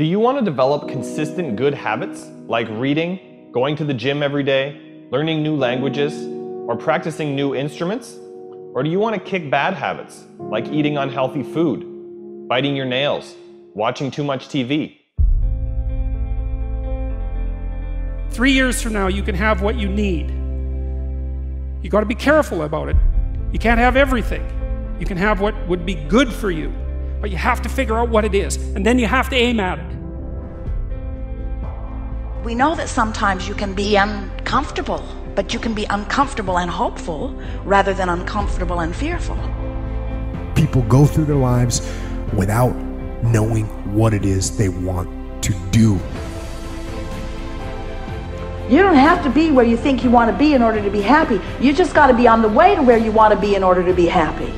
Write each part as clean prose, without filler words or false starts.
Do you want to develop consistent good habits like reading, going to the gym every day, learning new languages, or practicing new instruments? Or do you want to kick bad habits like eating unhealthy food, biting your nails, watching too much TV? 3 years from now, you can have what you need. You got to be careful about it. You can't have everything. You can have what would be good for you, but you have to figure out what it is, and then you have to aim at it. We know that sometimes you can be uncomfortable, but you can be uncomfortable and hopeful rather than uncomfortable and fearful. People go through their lives without knowing what it is they want to do. You don't have to be where you think you want to be in order to be happy. You just got to be on the way to where you want to be in order to be happy.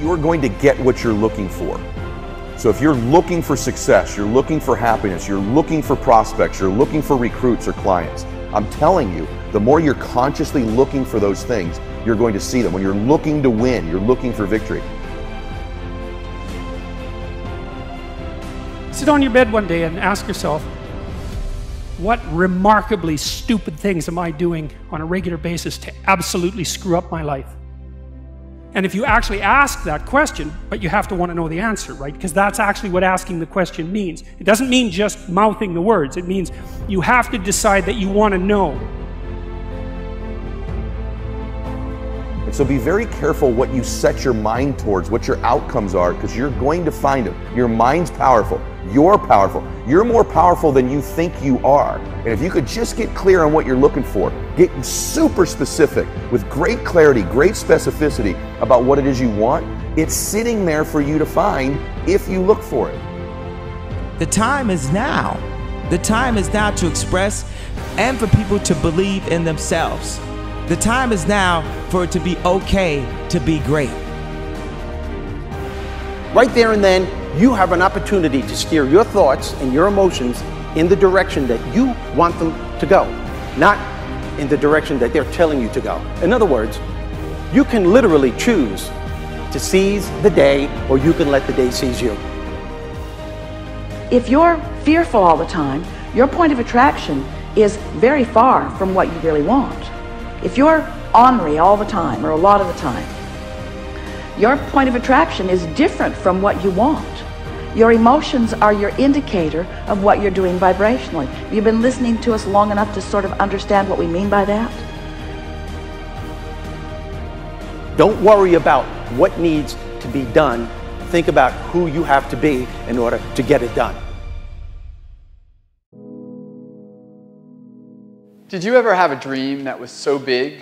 You are going to get what you're looking for. So if you're looking for success, you're looking for happiness, you're looking for prospects, you're looking for recruits or clients, I'm telling you, the more you're consciously looking for those things, you're going to see them. When you're looking to win, you're looking for victory. Sit on your bed one day and ask yourself, what remarkably stupid things am I doing on a regular basis to absolutely screw up my life? And if you actually ask that question, but you have to want to know the answer, right? Because that's actually what asking the question means. It doesn't mean just mouthing the words. It means you have to decide that you want to know. And so be very careful what you set your mind towards, what your outcomes are, because you're going to find them. Your mind's powerful. You're powerful. You're more powerful than you think you are. And if you could just get clear on what you're looking for, get super specific with great clarity, great specificity about what it is you want, it's sitting there for you to find if you look for it. The time is now. The time is now to express and for people to believe in themselves. The time is now for it to be okay to be great. Right there and then, you have an opportunity to steer your thoughts and your emotions in the direction that you want them to go, not in the direction that they're telling you to go. In other words, you can literally choose to seize the day, or you can let the day seize you. If you're fearful all the time, your point of attraction is very far from what you really want. If you're ornery all the time, or a lot of the time, your point of attraction is different from what you want. Your emotions are your indicator of what you're doing vibrationally. Have you been listening to us long enough to sort of understand what we mean by that? Don't worry about what needs to be done. Think about who you have to be in order to get it done. Did you ever have a dream that was so big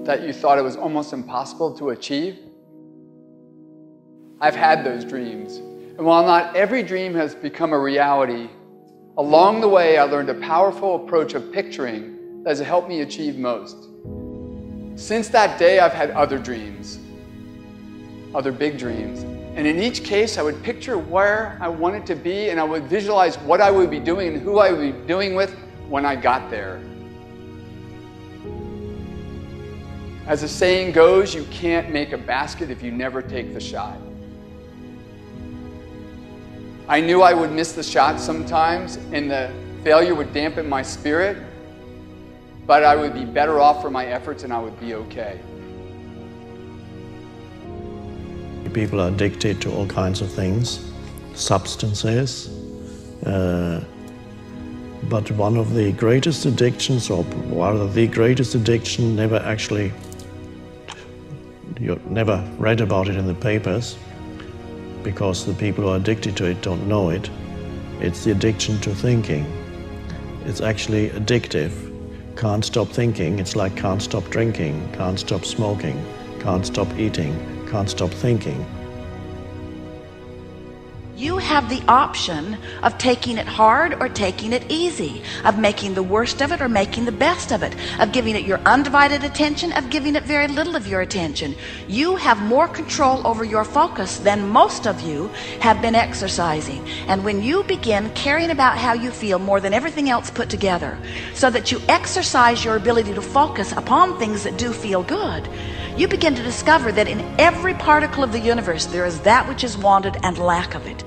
that you thought it was almost impossible to achieve? I've had those dreams. And while not every dream has become a reality, along the way I learned a powerful approach of picturing that has helped me achieve most. Since that day, I've had other dreams, other big dreams. And in each case, I would picture where I wanted to be, and I would visualize what I would be doing and who I would be doing with when I got there. As the saying goes, you can't make a basket if you never take the shot. I knew I would miss the shot sometimes, and the failure would dampen my spirit, but I would be better off for my efforts and I would be okay. People are addicted to all kinds of things, substances, but one of the greatest addictions, or rather the greatest addiction, you never read about it in the papers, because the people who are addicted to it don't know it. It's the addiction to thinking. It's actually addictive. Can't stop thinking. It's like can't stop drinking, can't stop smoking, can't stop eating, can't stop thinking. You have the option of taking it hard or taking it easy, of making the worst of it or making the best of it, of giving it your undivided attention, of giving it very little of your attention. You have more control over your focus than most of you have been exercising. And when you begin caring about how you feel more than everything else put together, so that you exercise your ability to focus upon things that do feel good, you begin to discover that in every particle of the universe there is that which is wanted and lack of it.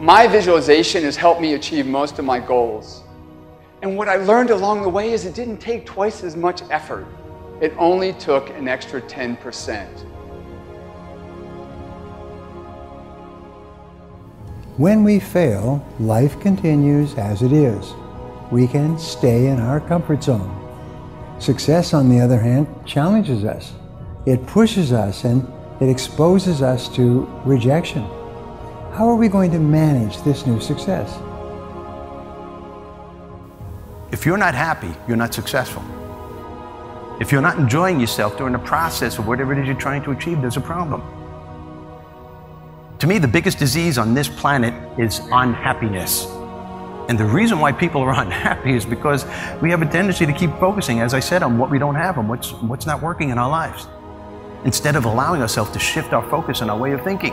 My visualization has helped me achieve most of my goals. And what I learned along the way is it didn't take twice as much effort. It only took an extra 10%. When we fail, life continues as it is. We can stay in our comfort zone. Success, on the other hand, challenges us. It pushes us and it exposes us to rejection. How are we going to manage this new success? If you're not happy, you're not successful. If you're not enjoying yourself during the process of whatever it is you're trying to achieve, there's a problem. To me, the biggest disease on this planet is unhappiness. And the reason why people are unhappy is because we have a tendency to keep focusing, as I said, on what we don't have and what's not working in our lives, instead of allowing ourselves to shift our focus and our way of thinking.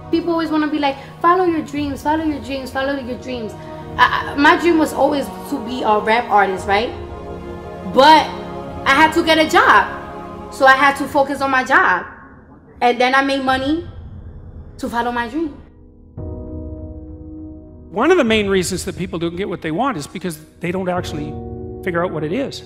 People always want to be like, follow your dreams, follow your dreams, follow your dreams. My dream was always to be a rap artist, right? But I had to get a job. So I had to focus on my job. And then I made money to follow my dream. One of the main reasons that people don't get what they want is because they don't actually figure out what it is.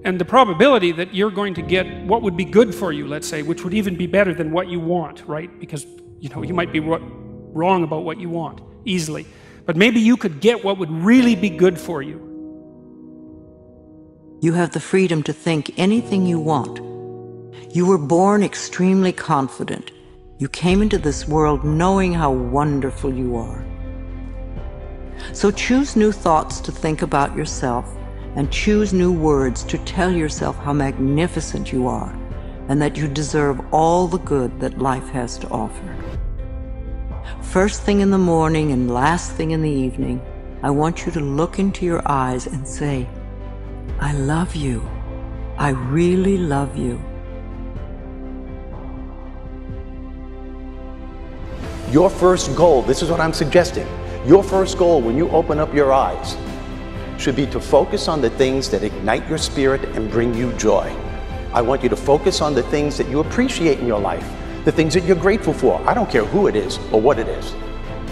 And the probability that you're going to get what would be good for you, let's say, which would even be better than what you want, right? Because, you know, you might be wrong about what you want easily. But maybe you could get what would really be good for you. You have the freedom to think anything you want. You were born extremely confident. You came into this world knowing how wonderful you are. So choose new thoughts to think about yourself, and choose new words to tell yourself how magnificent you are, and that you deserve all the good that life has to offer. First thing in the morning and last thing in the evening, I want you to look into your eyes and say, I love you. I really love you. Your first goal, this is what I'm suggesting, your first goal when you open up your eyes should be to focus on the things that ignite your spirit and bring you joy. I want you to focus on the things that you appreciate in your life, the things that you're grateful for. I don't care who it is or what it is.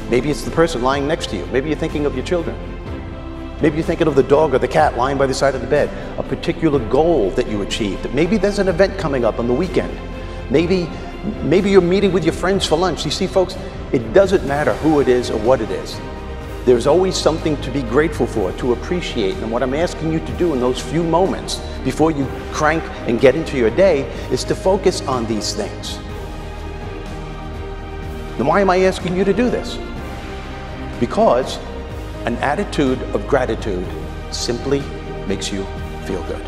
Maybe it's the person lying next to you. Maybe you're thinking of your children. Maybe you're thinking of the dog or the cat lying by the side of the bed. A particular goal that you achieved. Maybe there's an event coming up on the weekend. Maybe you're meeting with your friends for lunch. You see, folks, it doesn't matter who it is or what it is. There's always something to be grateful for, to appreciate. And what I'm asking you to do in those few moments before you crank and get into your day is to focus on these things. Then why am I asking you to do this? Because an attitude of gratitude simply makes you feel good.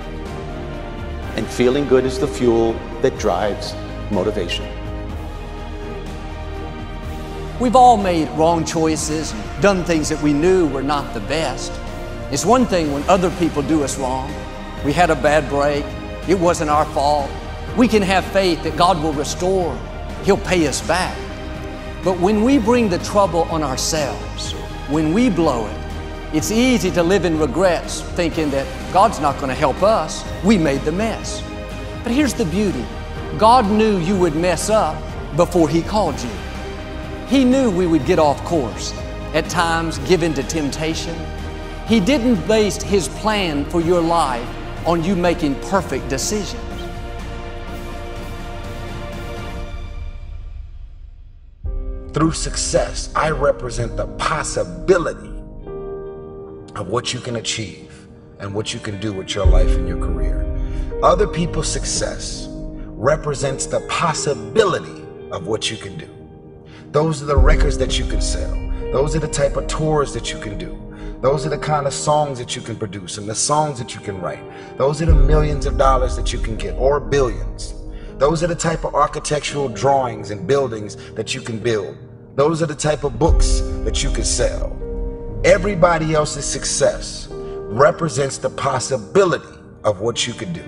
And feeling good is the fuel that drives motivation. We've all made wrong choices and done things that we knew were not the best. It's one thing when other people do us wrong. We had a bad break. It wasn't our fault. We can have faith that God will restore. He'll pay us back. But when we bring the trouble on ourselves, when we blow it, it's easy to live in regrets, thinking that God's not going to help us. We made the mess. But here's the beauty. God knew you would mess up before He called you. He knew we would get off course, at times give in to temptation. He didn't base His plan for your life on you making perfect decisions. Through success, I represent the possibility of what you can achieve and what you can do with your life and your career. Other people's success represents the possibility of what you can do. Those are the records that you can sell. Those are the type of tours that you can do. Those are the kind of songs that you can produce and the songs that you can write. Those are the millions of dollars that you can get, or billions. Those are the type of architectural drawings and buildings that you can build. Those are the type of books that you can sell. Everybody else's success represents the possibility of what you could do.